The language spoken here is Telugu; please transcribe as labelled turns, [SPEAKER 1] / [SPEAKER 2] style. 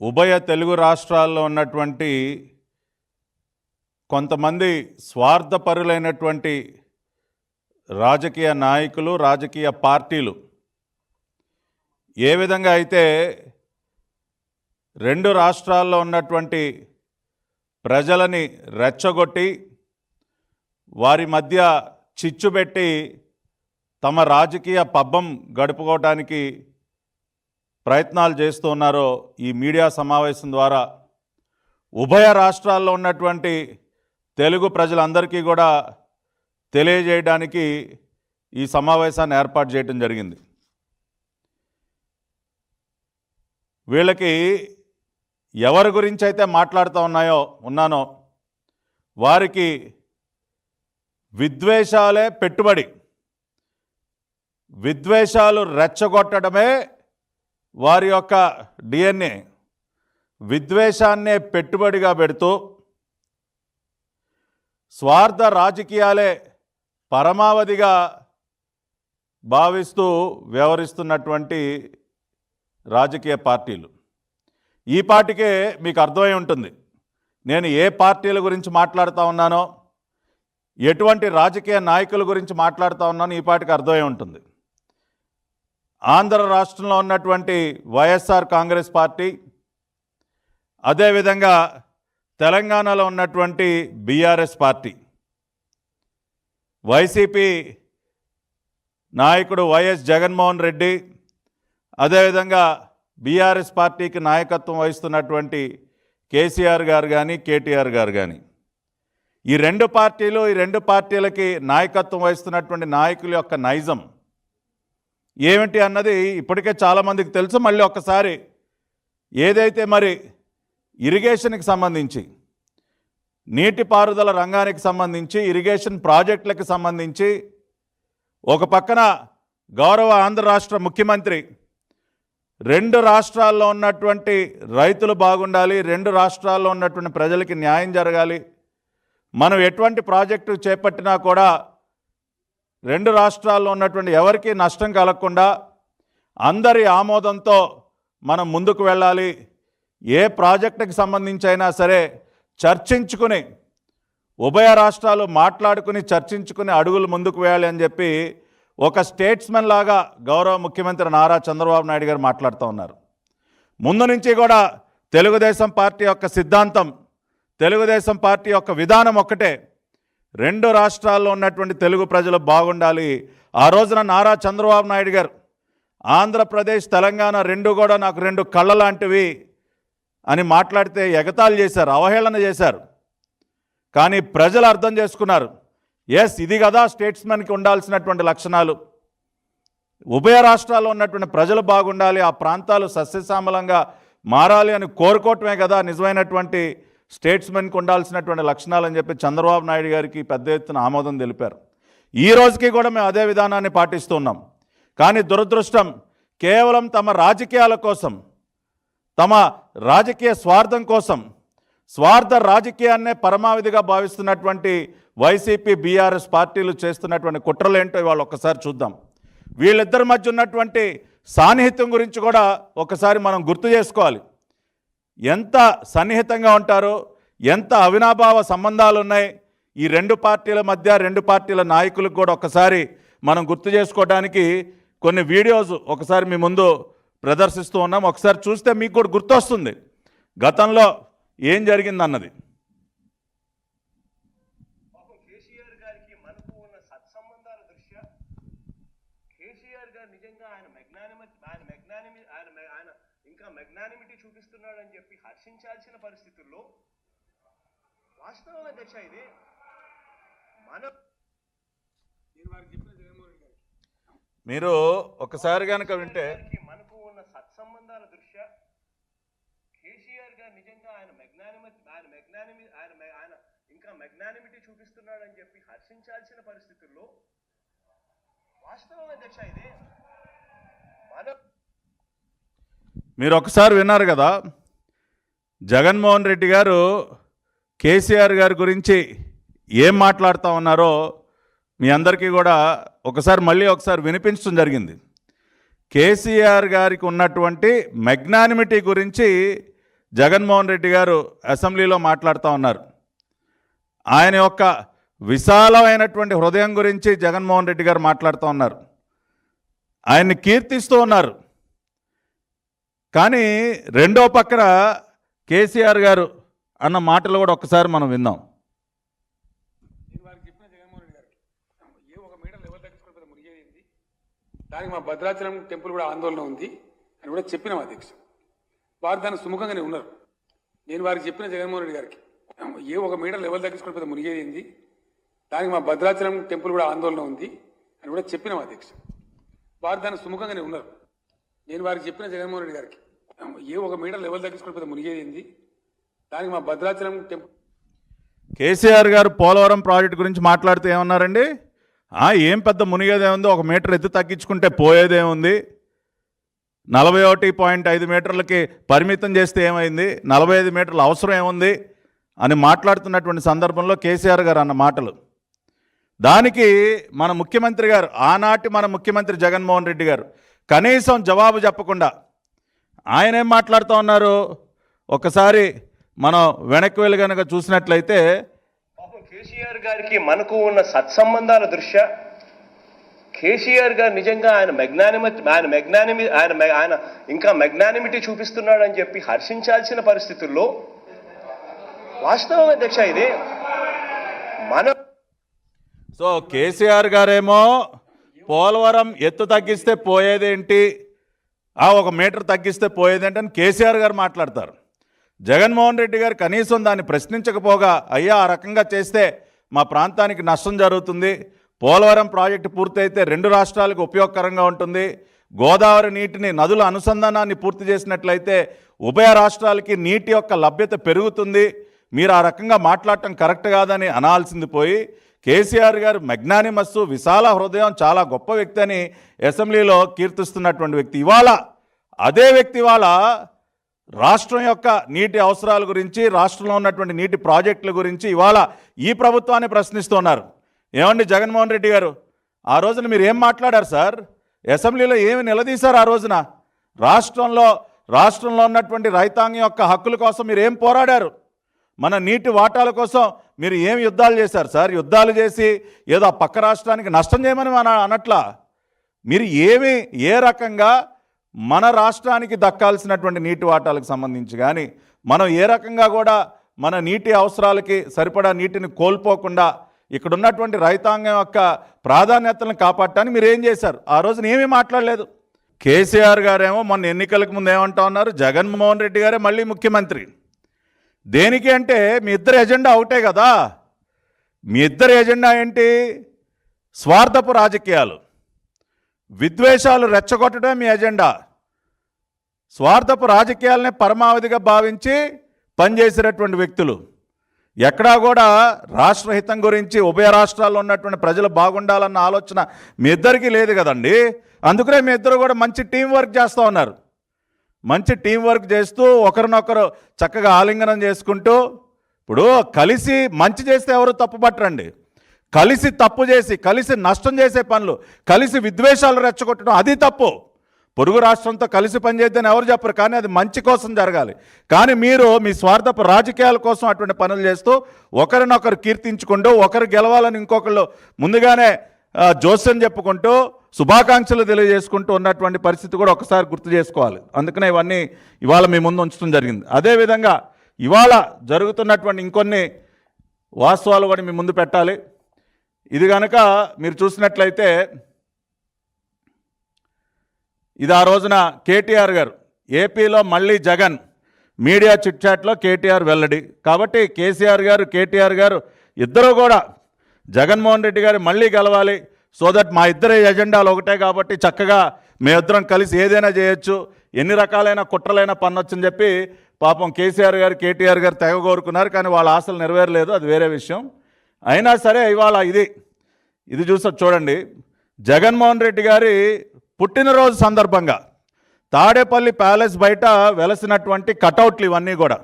[SPEAKER 1] ఉభయ తెలుగు రాష్ట్రాల్లో ఉన్నటువంటి కొంతమంది స్వార్థపరులైనటువంటి రాజకీయ నాయకులు, రాజకీయ పార్టీలు ఏ విధంగా అయితే రెండు రాష్ట్రాల్లో ఉన్నటువంటి ప్రజలని రెచ్చగొట్టి వారి మధ్య చిచ్చుపెట్టి తమ రాజకీయ పబ్బం గడుపుకోవడానికి ప్రయత్నాలు చేస్తున్నారో ఈ మీడియా సమావేశం ద్వారా ఉభయ రాష్ట్రాల్లో ఉన్నటువంటి తెలుగు ప్రజలందరికీ కూడా తెలియజేయడానికి ఈ సమావేశాన్ని ఏర్పాటు చేయడం జరిగింది. వీళ్ళకి ఎవరి గురించి అయితే మాట్లాడుతూ ఉన్నానో వారికి విద్వేషాలే పెట్టుబడి, విద్వేషాలు రెచ్చగొట్టడమే వారి యొక్క డిఎన్ఏ. విద్వేషాన్నే పెట్టుబడిగా పెడుతూ స్వార్థ రాజకీయాలే పరమావధిగా భావిస్తూ వ్యవహరిస్తున్నటువంటి రాజకీయ పార్టీలు. ఈ పార్టీకే మీకు అర్థమై ఉంటుంది నేను ఏ పార్టీల గురించి మాట్లాడుతూ ఉన్నానో, ఎటువంటి రాజకీయ నాయకుల గురించి మాట్లాడుతూ ఉన్నానో ఈ పార్టీకి అర్థమై ఉంటుంది. ఆంధ్ర రాష్ట్రంలో ఉన్నటువంటి వైఎస్ఆర్ కాంగ్రెస్ పార్టీ, అదేవిధంగా తెలంగాణలో ఉన్నటువంటి బీఆర్ఎస్ పార్టీ, వైసీపీ నాయకుడు వైఎస్ జగన్మోహన్ రెడ్డి, అదేవిధంగా బీఆర్ఎస్ పార్టీకి నాయకత్వం వహిస్తున్నటువంటి కేసీఆర్ గారు కానీ కేటీఆర్ గారు కానీ, ఈ రెండు పార్టీలకి నాయకత్వం వహిస్తున్నటువంటి నాయకుల యొక్క నైజం ఏమిటి అన్నది ఇప్పటికే చాలామందికి తెలుసు. మళ్ళీ ఒక్కసారి ఏదైతే మరి ఇరిగేషన్కి సంబంధించి, నీటిపారుదల రంగానికి సంబంధించి, ఇరిగేషన్ ప్రాజెక్టులకు సంబంధించి ఒక పక్కన గౌరవ ఆంధ్ర రాష్ట్ర ముఖ్యమంత్రి రెండు రాష్ట్రాల్లో ఉన్నటువంటి రైతులు బాగుండాలి, రెండు రాష్ట్రాల్లో ఉన్నటువంటి ప్రజలకి న్యాయం జరగాలి, మనం ఎటువంటి ప్రాజెక్టు చేపట్టినా కూడా రెండు రాష్ట్రాల్లో ఉన్నటువంటి ఎవరికీ నష్టం కలగకుండా అందరి ఆమోదంతో మనం ముందుకు వెళ్ళాలి, ఏ ప్రాజెక్టుకి సంబంధించి అయినా సరే చర్చించుకుని ఉభయ రాష్ట్రాలు మాట్లాడుకుని చర్చించుకుని అడుగులు ముందుకు వేయాలి అని చెప్పి ఒక స్టేట్స్మెన్ లాగా గౌరవ ముఖ్యమంత్రి నారా చంద్రబాబు నాయుడు గారు మాట్లాడుతూ ఉన్నారు. ముందు నుంచి కూడా తెలుగుదేశం పార్టీ యొక్క సిద్ధాంతం, తెలుగుదేశం పార్టీ యొక్క విధానం ఒక్కటే, రెండు రాష్ట్రాల్లో ఉన్నటువంటి తెలుగు ప్రజలు బాగుండాలి. ఆ రోజున నారా చంద్రబాబు నాయుడు గారు ఆంధ్రప్రదేశ్ తెలంగాణ రెండు కూడా నాకు రెండు కళ్ళ లాంటివి అని మాట్లాడితే ఎగతాళి చేశారు, అవహేళన చేశారు. కానీ ప్రజలు అర్థం చేసుకున్నారు, ఎస్ ఇది కదా స్టేట్స్మెన్కి ఉండాల్సినటువంటి లక్షణాలు, ఉభయ రాష్ట్రాల్లో ఉన్నటువంటి ప్రజలు బాగుండాలి, ఆ ప్రాంతాలు సస్యశ్యామలంగా మారాలి అని కోరుకోవటమే కదా నిజమైనటువంటి స్టేట్స్మెన్కి ఉండాల్సినటువంటి లక్షణాలు అని చెప్పి చంద్రబాబు నాయుడు గారికి పెద్ద ఎత్తున ఆమోదం తెలిపారు. ఈ రోజుకి కూడా మేము అదే విధానాన్ని పాటిస్తున్నాం. కానీ దురదృష్టం, కేవలం తమ రాజకీయాల కోసం, తమ రాజకీయ స్వార్థం కోసం, స్వార్థ రాజకీయాన్నే పరమావధిగా భావిస్తున్నటువంటి వైసీపీ బీఆర్ఎస్ పార్టీలు చేస్తున్నటువంటి కుట్రలేంటో ఇవాళ ఒక్కసారి చూద్దాం. వీళ్ళిద్దరి మధ్య ఉన్నటువంటి సాన్నిహిత్యం గురించి కూడా ఒకసారి మనం గుర్తు చేసుకోవాలి. ఎంత సన్నిహితంగా ఉంటారో, ఎంత అవినాభావ సంబంధాలు ఉన్నాయి ఈ రెండు పార్టీల మధ్య, రెండు పార్టీల నాయకులకు కూడా ఒకసారి మనం గుర్తు చేసుకోవడానికి కొన్ని వీడియోస్ ఒకసారి మీ ముందు ప్రదర్శిస్తూ ఉన్నాం. ఒకసారి చూస్తే మీకు కూడా గుర్తొస్తుంది గతంలో ఏం జరిగిందన్నది.
[SPEAKER 2] కేసీఆర్ గారికి మనకు ఉన్న సత్సంబంధాల దృష్ట్యా కేసీఆర్ గారు నిజంగా ఆయన ఇంకా మెగ్నానిమిటీ చూపిస్తున్నాడని చెప్పి హర్షించాల్సిన పరిస్థితుల్లో వాస్తవం అధ్యక్ష ఇది
[SPEAKER 1] మీరు ఒకసారి కనుక వింటే
[SPEAKER 2] మనకు ఉన్న సత్సంబంధాల దృష్ట్యా కేసీఆర్ గారు నిజంగా ఆయన ఇంకా మెగ్నానిమిటీ చూపిస్తున్నాడని చెప్పి హర్షించాల్సిన పరిస్థితుల్లో వాస్తవం అధ్యక్ష ఇది
[SPEAKER 1] మీరు ఒకసారి విన్నారు కదా, జగన్మోహన్ రెడ్డి గారు కేసీఆర్ గారి గురించి ఏం మాట్లాడుతూ ఉన్నారో మీ అందరికీ కూడా మళ్ళీ ఒకసారి వినిపించడం జరిగింది. కేసీఆర్ గారికి ఉన్నటువంటి మెగ్నానిమిటీ గురించి జగన్మోహన్ రెడ్డి గారు అసెంబ్లీలో మాట్లాడుతూ ఉన్నారు. ఆయన యొక్క విశాలమైనటువంటి హృదయం గురించి జగన్మోహన్ రెడ్డి గారు మాట్లాడుతూ ఉన్నారు. ఆయన్ని కీర్తిస్తూ ఉన్నారు. కానీ రెండో పక్కన కేసీఆర్ గారు అన్న మాటలు కూడా ఒక్కసారి మనం విందాం.
[SPEAKER 3] దానికి మా భద్రాచలం టెంపుల్ కూడా ఆందోళన ఉంది అని కూడా చెప్పినాం అధ్యక్ష. వారు దాన్ని సుముఖంగానే ఉన్నారు. నేను వారికి చెప్పిన జగన్మోహన్ రెడ్డి గారికి ఒక మీటర్ లెవెల్ తగ్గించుకుని పెద్ద మునిగేది ఏంది, దానికి మా భద్రాచలం టెంపుల్ కూడా ఆందోళన ఉంది అని కూడా చెప్పినాం అధ్యక్ష. వారు దాన్ని సుముఖంగానే ఉన్నారు. నేను వారికి చెప్పిన జగన్మోహన్ రెడ్డి గారికి ఒక మీటర్ లెవెల్ తగ్గించుకుని పెద్ద మునిగేది ఏంది, దానికి మా భద్రాచలం టెంపుల్.
[SPEAKER 1] కేసీఆర్ గారు పోలవరం ప్రాజెక్టు గురించి మాట్లాడుతూ ఏమన్నారండి? ఏం పెద్ద మునిగేదేముంది, 1 మీటర్ ఎత్తు తగ్గించుకుంటే పోయేదేముంది, 41.5 మీటర్లకి పరిమితం చేస్తే ఏమైంది, 45 మీటర్ల అవసరం ఏముంది అని మాట్లాడుతున్నటువంటి సందర్భంలో కేసీఆర్ గారు అన్న మాటలు, దానికి మన ముఖ్యమంత్రి గారు, ఆనాటి మన ముఖ్యమంత్రి జగన్మోహన్ రెడ్డి గారు కనీసం జవాబు చెప్పకుండా ఆయన ఏం మాట్లాడుతూ ఉన్నారు ఒకసారి మనం వెనక్కి వెళ్ళి కనుక చూసినట్లయితే,
[SPEAKER 2] కేసీఆర్ గారికి మనకు ఉన్న సత్సంబంధాల దృష్ట్యా కేసీఆర్ గారు నిజంగా ఆయన ఇంకా మెగ్నానిమిటీ చూపిస్తున్నాడు అని చెప్పి హర్షించాల్సిన పరిస్థితుల్లో వాస్తవం అధ్యక్ష ఇది మన.
[SPEAKER 1] సో కేసీఆర్ గారేమో పోలవరం ఎత్తు తగ్గిస్తే పోయేదేంటి, 1 మీటర్ తగ్గిస్తే పోయేదేంటి అని కేసీఆర్ గారు మాట్లాడతారు. జగన్మోహన్ రెడ్డి గారు కనీసం దాన్ని ప్రశ్నించకపోగా, అయ్యా ఆ రకంగా చేస్తే మా ప్రాంతానికి నష్టం జరుగుతుంది, పోలవరం ప్రాజెక్టు పూర్తయితే 2 రాష్ట్రాలకు ఉపయోగకరంగా ఉంటుంది, గోదావరి నీటిని నదుల అనుసంధానాన్ని పూర్తి చేసినట్లయితే ఉభయ రాష్ట్రాలకి నీటి యొక్క లభ్యత పెరుగుతుంది, మీరు ఆ రకంగా మాట్లాడటం కరెక్ట్ కాదని అనాల్సింది పోయి, కేసీఆర్ గారు మెగ్నానిమస్, విశాల హృదయం, చాలా గొప్ప వ్యక్తి అని అసెంబ్లీలో కీర్తిస్తున్నటువంటి వ్యక్తి ఇవాళ అదే వ్యక్తి ఇవాళ రాష్ట్రం యొక్క నీటి అవసరాల గురించి, రాష్ట్రంలో ఉన్నటువంటి నీటి ప్రాజెక్టుల గురించి ఇవాళ ఈ ప్రభుత్వాన్ని ప్రశ్నిస్తున్నారు. ఏమండి జగన్మోహన్ రెడ్డి గారు, ఆ రోజున మీరు ఏం మాట్లాడారు సార్? అసెంబ్లీలో ఏమి నిలదీశారు ఆ రోజున? రాష్ట్రంలో ఉన్నటువంటి రైతాంగం యొక్క హక్కుల కోసం మీరు ఏం పోరాడారు? మన నీటి వాటాల కోసం మీరు ఏం యుద్ధాలు చేశారు సార్? యుద్ధాలు చేసి ఏదో ఆ పక్క రాష్ట్రానికి నష్టం చేయమని అనట్లా. మీరు ఏ రకంగా మన రాష్ట్రానికి దక్కాల్సినటువంటి నీటి వాటాలకు సంబంధించి కానీ, మనం ఏ రకంగా కూడా మన నీటి అవసరాలకి సరిపడా నీటిని కోల్పోకుండా ఇక్కడ ఉన్నటువంటి రైతాంగం యొక్క ప్రాధాన్యతలను కాపాడటానికి మీరు ఏం చేశారు? ఆ రోజున ఏమీ మాట్లాడలేదు. కేసీఆర్ గారేమో మొన్న ఎన్నికలకు ముందు ఏమంటా ఉన్నారు, జగన్మోహన్ రెడ్డి గారే మళ్ళీ ముఖ్యమంత్రి. దేనికి అంటే మీ ఇద్దరి ఎజెండా ఒకటే కదా. మీ ఇద్దరి ఎజెండా ఏంటి? స్వార్థపు రాజకీయాలు, విద్వేషాలు రెచ్చగొట్టడం మీ ఎజెండా. స్వార్థపు రాజకీయాలనే పరమావధిగా భావించి పనిచేసేటటువంటి వ్యక్తులు. ఎక్కడా కూడా రాష్ట్రహితం గురించి, ఉభయ రాష్ట్రాల్లో ఉన్నటువంటి ప్రజలు బాగుండాలన్న ఆలోచన మీ ఇద్దరికీ లేదు కదండి. అందుకనే మీ ఇద్దరు కూడా మంచి టీం వర్క్ చేస్తూ ఉన్నారు. మంచి టీం వర్క్ చేస్తూ ఒకరినొకరు చక్కగా ఆలింగనం చేసుకుంటూ, ఇప్పుడు కలిసి మంచి చేస్తే ఎవరు తప్పు పట్టరండి. కలిసి తప్పు చేసి, కలిసి నష్టం చేసే పనులు, కలిసి విద్వేషాలు రెచ్చగొట్టడం అది తప్పు. పొరుగు రాష్ట్రంతో కలిసి పనిచేద్దని ఎవరు చెప్పరు, కానీ అది మంచి కోసం జరగాలి. కానీ మీరు మీ స్వార్థపు రాజకీయాల కోసం అటువంటి పనులు చేస్తూ ఒకరినొకరు కీర్తించుకుంటూ, ఒకరు గెలవాలని ఇంకొకళ్ళు ముందుగానే జోస్యం చెప్పుకుంటూ శుభాకాంక్షలు తెలియజేసుకుంటూ ఉన్నటువంటి పరిస్థితి కూడా ఒకసారి గుర్తు చేసుకోవాలి. అందుకనే ఇవన్నీ ఇవాళ మీ ముందు ఉంచడం జరిగింది. అదేవిధంగా ఇవాళ జరుగుతున్నటువంటి ఇంకొన్ని వాస్తవాలు కూడా మీ ముందు పెట్టాలి. ఇది కనుక మీరు చూసినట్లయితే, ఇది ఆ రోజున కేటీఆర్ గారు ఏపీలో మళ్ళీ జగన్ మీడియా చిట్ చాట్లో కేటీఆర్ వెల్లడి. కాబట్టి కేసీఆర్ గారు, కేటీఆర్ గారు ఇద్దరు కూడా జగన్మోహన్ రెడ్డి గారు మళ్ళీ గెలవాలి, సో దట్ మా ఇద్దరి ఎజెండాలు ఒకటే కాబట్టి చక్కగా మేమిద్దరం కలిసి ఏదైనా చేయొచ్చు, ఎన్ని రకాలైన కుట్రలైన పన్నొచ్చని చెప్పి పాపం కేసీఆర్ గారు, కేటీఆర్ గారు తెగ కోరుకున్నారు. కానీ వాళ్ళ ఆశలు నెరవేరలేదు, అది వేరే విషయం. అయినా సరే ఇవాళ ఇది చూడండి, జగన్మోహన్ రెడ్డి గారి పుట్టినరోజు సందర్భంగా తాడేపల్లి ప్యాలెస్ బయట వెలసినటువంటి కటౌట్లు ఇవన్నీ కూడా